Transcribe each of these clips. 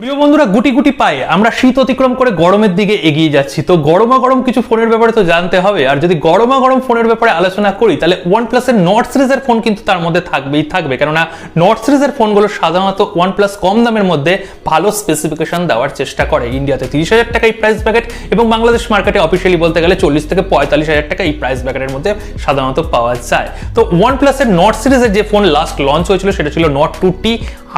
প্রিয় বন্ধুরা, গুটি গুটি পায়ে আমরা শীত অতিক্রম করে গরমের দিকে এগিয়ে যাচ্ছি। তো গরম কিছু ফোনের ব্যাপারে তো জানতে হবে। আর যদি গরম ফোনের ব্যাপারে আলোচনা করি তাহলে OnePlus এর নট সিরিজের ফোন কিন্তু তার মধ্যে থাকবে, কেননা নট সিরিজের ফোনগুলো সাধারণত OnePlus কম দামের মধ্যে ভালো স্পেসিফিকেশন দেওয়ার চেষ্টা করে। ইন্ডিয়াতে 30,000 টাকা এই প্রাইস ব্র্যাকেট এবং বাংলাদেশ মার্কেটে অফিসিয়ালি বলতে গেলে 40 থেকে 45,000 টাকা এই প্রাইস ব্র্যাকেটের মধ্যে সাধারণত পাওয়া যায়। তো OnePlus এর নট সিরিজের যে ফোন লাস্ট লঞ্চ হয়েছিল সেটা ছিল নট 2T।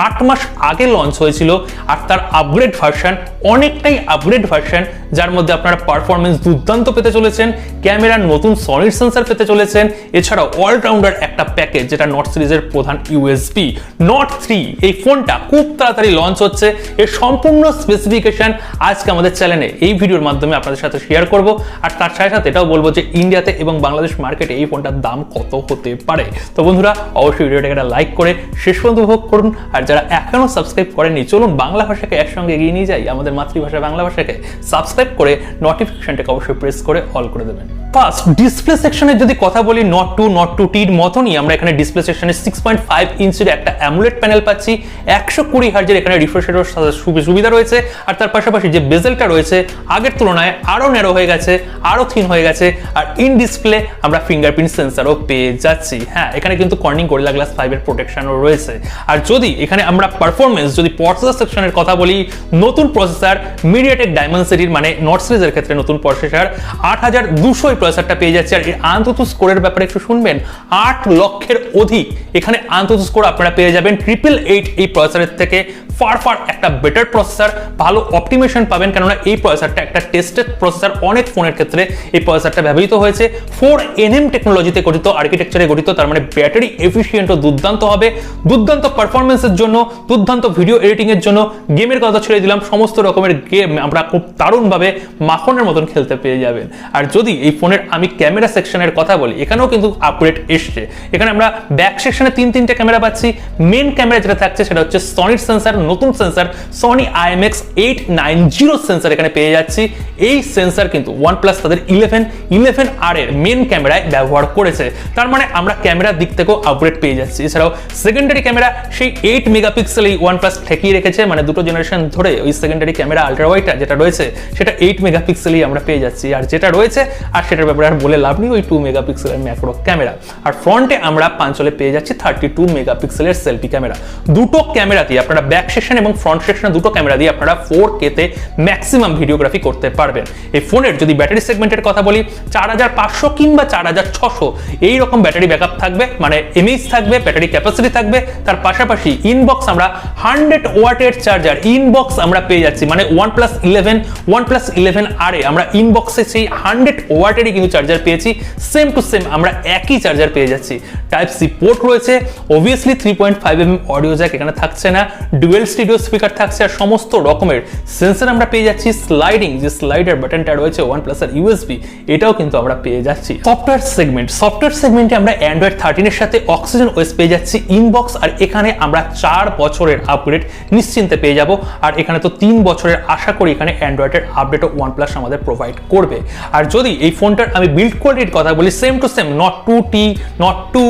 8 মাস আগে লঞ্চ হয়েছিল আর তার আপগ্রেড ভার্সন, অনেকটাই আপগ্রেড ভার্সন, যার মধ্যে আপনারা পারফরমেন্স দুর্দান্ত পেতে চলেছেন, ক্যামেরার নতুন সলিড সেন্সর পেতে চলেছেন, এছাড়াও অলরাউন্ডার একটা প্যাকেজ যেটা নট সিরিজের প্রধান ইউএসপি। নট 3 এই ফোনটা খুব তাড়াতাড়ি লঞ্চ হচ্ছে। এর সম্পূর্ণ স্পেসিফিকেশন আজকে আমাদের চ্যানেলে এই ভিডিওর মাধ্যমে আপনাদের সাথে শেয়ার করব। আর তার সাথে সাথে এটাও বলবো যে ইন্ডিয়াতে এবং বাংলাদেশ মার্কেটে এই ফোনটার দাম কত হতে পারে। তো বন্ধুরা, অবশ্যই ভিডিওটাকে একটা লাইক করে শেষ পর্যন্ত উপভোগ করুন। আর যারা এখনো সাবস্ক্রাইব করেননি, চলুন বাংলা ভাষাকে একসঙ্গে এগিয়ে নিয়ে যাই, আমাদের মাতৃভাষা বাংলা ভাষাকে সাবস্ক্রাইব করে নোটিফিকেশনটাকে অবশ্যই প্রেস করে অল করে দেবেন। ফার্স্ট, ডিসপ্লে সেকশনের যদি কথা বলি, নট 2T-র মতনই আমরা এখানে ডিসপ্লে সেকশনে 6.5 ইঞ্চির একটা অ্যামুলেট প্যানেল পাচ্ছি। 120 হার্জের এখানে রিফ্রেশ রেটের সুবিধা রয়েছে। আর তার পাশাপাশি যে বেজেলটা রয়েছে আগের তুলনায় আরো ন্যারো হয়ে গেছে, আরো থিন হয়ে গেছে। আর ইন ডিসপ্লে আমরা ফিঙ্গারপ্রিন্ট সেন্সরও পেয়ে যাচ্ছি। হ্যাঁ, এখানে কিন্তু কর্নিং গরিলা গ্লাস 5 এর প্রোটেকশনও রয়েছে। আর যদি এখানে আমরা পারফরমেন্স, যদি প্রসেসর সেকশনের কথা বলি, নতুন প্রসেসর মিডিয়াটেক ডায়মেনসিটির, মানে নট সিরিজের ক্ষেত্রে নতুন প্রসেসর 8200 এই প্রসেসরটা পেয়ে যাচ্ছে। আর এর আন্তত স্কোরের ব্যাপারে একটু শুনবেন, 8 লক্ষের অধিক এখানে আন্তত স্কোর আপনারা পেয়ে যাবেন 888 এই প্রসেসরের থেকে। ফার একটা বেটার প্রসেসর, ভালো অপটিমাইজেশন পাবেন, কেননা এই প্রসেসরটা একটা টেস্টেড প্রসেসর। অনেক ফোনের ক্ষেত্রে এই প্রসেসরটা ব্যবহৃত হয়েছে। 4nm টেকনোলজিতে গঠিত, আর্কিটেকচারে গঠিত, তার মানে ব্যাটারি এফিশিয়েন্টও দুর্দান্ত হবে। দুর্দান্ত পারফরমেন্সের জন্য, দুর্দান্ত ভিডিও এডিটিং এর জন্য, গেমের কথা ছেড়ে দিলাম, সমস্ত রকমের গেম আমরা খুব দারুণভাবে মাখনের মতন খেলতে পেয়ে যাবেন। আর যদি এই ফোনের আমি ক্যামেরা সেকশনের কথা বলি, এখানেও কিন্তু আপগ্রেড এসছে। এখানে আমরা ব্যাক সেকশনে 3টা ক্যামেরা পাচ্ছি। মেন ক্যামেরা যেটা থাকছে সেটা হচ্ছে সনির সেন্সর, নতুন সেন্সর সনি IMX890 সেন্সর এখানে পেয়ে যাচ্ছি। এই সেন্সর কিন্তু OnePlus তাদের 11R এর মেন ক্যামেরায় ব্যবহার করেছে। তার মানে আমরা ক্যামেরার দিক থেকেও আপগ্রেড পেয়ে যাচ্ছি। এছাড়াও সেকেন্ডারি ক্যামেরা সেই 8 মেগাপিক্সেল এই OnePlus ঠেকিয়ে রেখেছে, মানে দুটো জেনারেশন ধরে ওই সেকেন্ডারি ক্যামেরা আল্ট্রা ওয়াইডটা যেটা রয়েছে সেটা 8 মেগাপিক্সেলই আমরা পেয়ে যাচ্ছি। আর যেটা রয়েছে আর সেটার ব্যাপারে আর বলে লাভ নেই, ওই 2 মেগাপিক্সেলের ম্যাক্রো ক্যামেরা। আর ফ্রন্টে আমরা পাঞ্চলে পেয়ে যাচ্ছি 32 মেগাপিক্সেলের সেলফি ক্যামেরা। দুটো ক্যামেরাতেই আপনারা ব্যাক সেকশন এবং ফ্রন্ট সেকশনে দুটো ক্যামেরা দিয়ে আপনারা 4K তে ম্যাক্সিমাম ভিডিওগ্রাফি করতে পারবেন। এই ফোনের যদি ব্যাটারি সেগমেন্টের কথা বলি, 4500 কিংবা 4600 এই রকম ব্যাটারি ব্যাকআপ থাকবে, মানে এমএইচ থাকবে, ব্যাটারি ক্যাপাসিটি থাকবে। তার পাশাপাশি ইনবক্স আমরা 100 ওয়াটের চার্জার ইনবক্স আমরা পেয়ে যাচ্ছি, মানে OnePlus 11R এ আমরা ইনবক্সে সেই 100 ওয়াটেরই কিন্তু চার্জার পেয়েছি। সেম টু সেম আমরা একই চার্জার পেয়ে যাচ্ছি। টাইপ সি পোর্ট রয়েছে, অবভিয়াসলি 3.5mm অডিও জ্যাক এখানে থাকছে না, ডুয়েল স্টিরিও স্পিকার থাকছে। আর সমস্ত রকমের সেন্সর আমরা পেয়ে যাচ্ছি। স্লাইডিং যে স্লাইডার বাটনটা রয়েছে OnePlus এর ইউএসবি, এটাও কিন্তু আমরা পেয়ে যাচ্ছি। সফটওয়্যার সেগমেন্টে আমরা Android 13 এর সাথে অক্সিজেন ওএস পেয়ে যাচ্ছি ইনবক্স। আর এখানে আমরা 4 বছরের আপগ্রেড নিশ্চিন্তে পেয়ে যাব। আর এখানে তো 3 বছরের আশা করি এখানে অ্যান্ড্রয়েডের আপডেটও OnePlus আমাদের প্রোভাইড করবে। আর যদি এই ফোনটার আমি বিল্ড কোয়ালিটির কথা বলি, same to same not 2T, not 2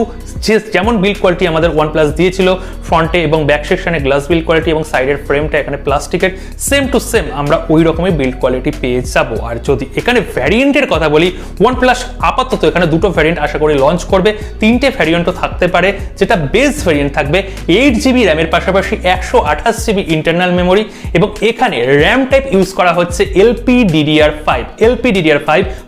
যেমন বিল্ড কোয়ালিটি আমাদের OnePlus দিয়েছিল, ফ্রন্টে এবং ব্যাক সেকশনে গ্লাস বিল্ড কোয়ালিটি এবং সাইডের ফ্রেমটা এখানে প্লাস্টিকের, সেম টু সেম আমরা ওই রকমই বিল্ড কোয়ালিটি পেয়ে যাব। আর যদি এখানে ভ্যারিয়েন্টের কথা বলি, OnePlus আপাতত এখানে দুটো ভ্যারিয়েন্ট আশা করি লঞ্চ করবে। 3টে ভ্যারিয়েন্টও থাকতে পারে, যেটা বেস ভ্যারিয়েন্ট থাকবে 8GB র্যামের পাশাপাশি 128GB ইন্টারনাল মেমোরি, এবং এখানে র্যাম টাইপ ইউজ করা হচ্ছে LPDDR5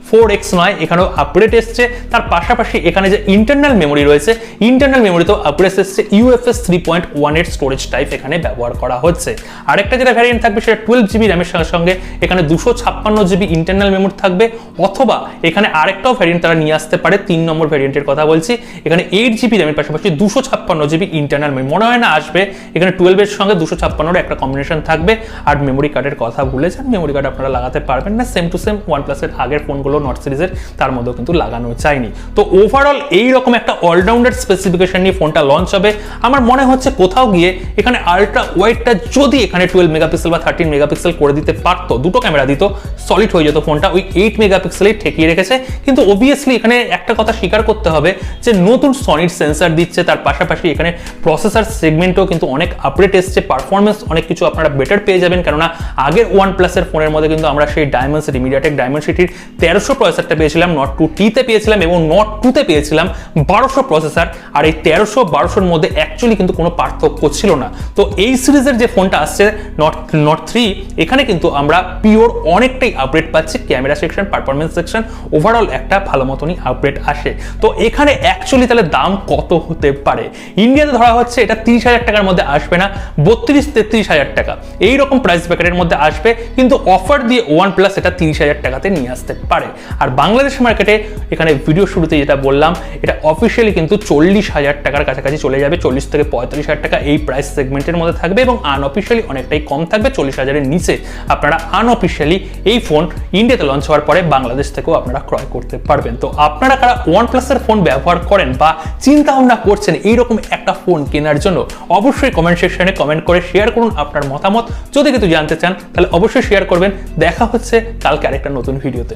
4X নয়, এখানেও আপগ্রেড এসছে। তার পাশাপাশি এখানে যে ইন্টারনাল মেমোরি রয়েছে, ইন্টারনাল মেমোরিতেও আপগ্রেড এসছে। UFS 3.1 এর স্টোরেজ টাইপ এখানে ব্যবহার করা হচ্ছে। আরেকটা যেটা ভ্যারিয়েন্ট থাকবে সেটা 12GB র্যামের সঙ্গে এখানে 256GB ইন্টারনাল মেমোরি থাকবে, অথবা এখানে আরেকটাও ভ্যারিয়েন্ট তারা নিয়ে আসতে পারে। 3 নম্বর ভ্যারিয়েন্টের কথা বলছি, এখানে 8GB র্যামের পাশাপাশি 256GB ইন্টারনাল মেমোরি। মনে হয় না আসবে, এখানে 12 এর সঙ্গে 256 একটা কম্বিনেশন থাকবে। আর মেমোরি কার্ডের কথা ভুলে যান, মেমোরি কার্ড আপনারা লাগাতে পারবেন না। সেম টু সেম OnePlus এর আগের ফোনগুলো হলো নট সিরিজের, তার মধ্যেও কিন্তু লাগানো যায়নি। তো ওভারঅল এইরকম একটা অলরাউন্ডার স্পেসিফিকেশন নিয়ে ফোনটা লঞ্চ হবে। আমার মনে হচ্ছে কোথাও গিয়ে এখানে আলট্রা ওয়াইডটা যদি এখানে 12 মেগাপিক্সেল বা 13 মেগাপিক্সেল করে দিতে পারতো, দুটো ক্যামেরা দিত, সলিড হয়ে যেত ফোনটা। ওই 8 মেগাপিক্সেলেই ঠেকিয়ে রেখেছে। কিন্তু অবভিয়াসলি এখানে একটা কথা স্বীকার করতে হবে যে নতুন সনির সেন্সার দিচ্ছে, তার পাশাপাশি এখানে প্রসেসর সেগমেন্টও কিন্তু অনেক আপডেট এসছে, পারফরমেন্স অনেক কিছু আপনারা বেটার পেয়ে যাবেন। কেননা আগের OnePlus-এর ফোনের মধ্যে কিন্তু আমরা সেই ডায়মন্ডসিটি, মিডিয়াটেক ডায়মন্ডসিটির 1300 প্রসেসরটা পেয়েছিলাম, নট 2T-তে পেয়েছিলাম এবং নট 2-তে পেয়েছিলাম 1200 প্রসেসর। আর এই 1300-1200-র মধ্যে অ্যাকচুয়ালি কিন্তু কোনো পার্থক্য ছিল না। তো এই সিরিজের যে ফোনটা আসছে নট 3, এখানে কিন্তু আমরা পিওর অনেকটাই আপডেট পাচ্ছি। Camera section, performance section, overall একটা ভালো মতনই আপডেট আসে। তো এখানে অ্যাকচুয়ালি তাহলে দাম কত হতে পারে? ইন্ডিয়াতে ধরা হচ্ছে এটা 30,000 টাকার মধ্যে আসবে না, 32-33,000 টাকা এইরকম প্রাইস ব্র্যাকেটের মধ্যে আসবে। কিন্তু অফার দিয়ে OnePlus এটা 30,000 টাকাতে নিয়ে আসতে পারে। আর বাংলাদেশ মার্কেটে এখানে ভিডিও শুরুতে যেটা বললাম, এটা অফিসিয়ালি কিন্তু 40,000 টাকার কাছাকাছি চলে যাবে, 40 থেকে 45,000 টাকা এই প্রাইস সেগমেন্টের মধ্যে থাকবে এবং আনঅফিসিয়ালি অনেকটাই কম থাকবে, 40,000-এর নিচে আপনারা আনঅফিসিয়ালি এই ফোন ইন্ডিয়াতে লঞ্চ হওয়ার পরে বাংলাদেশ থেকেও আপনারা ক্রয় করতে পারবেন। তো আপনারা কারা OnePlus-এর ফোন ব্যবহার করেন বা চিন্তা ভাবনা করছেন এইরকম একটা ফোন কেনার জন্য, অবশ্যই কমেন্ট সেকশনে কমেন্ট করে শেয়ার করুন আপনার মতামত। যদি কিছু জানতে চান তাহলে অবশ্যই শেয়ার করবেন। দেখা হচ্ছে কালকে আরেকটা নতুন ভিডিওতে।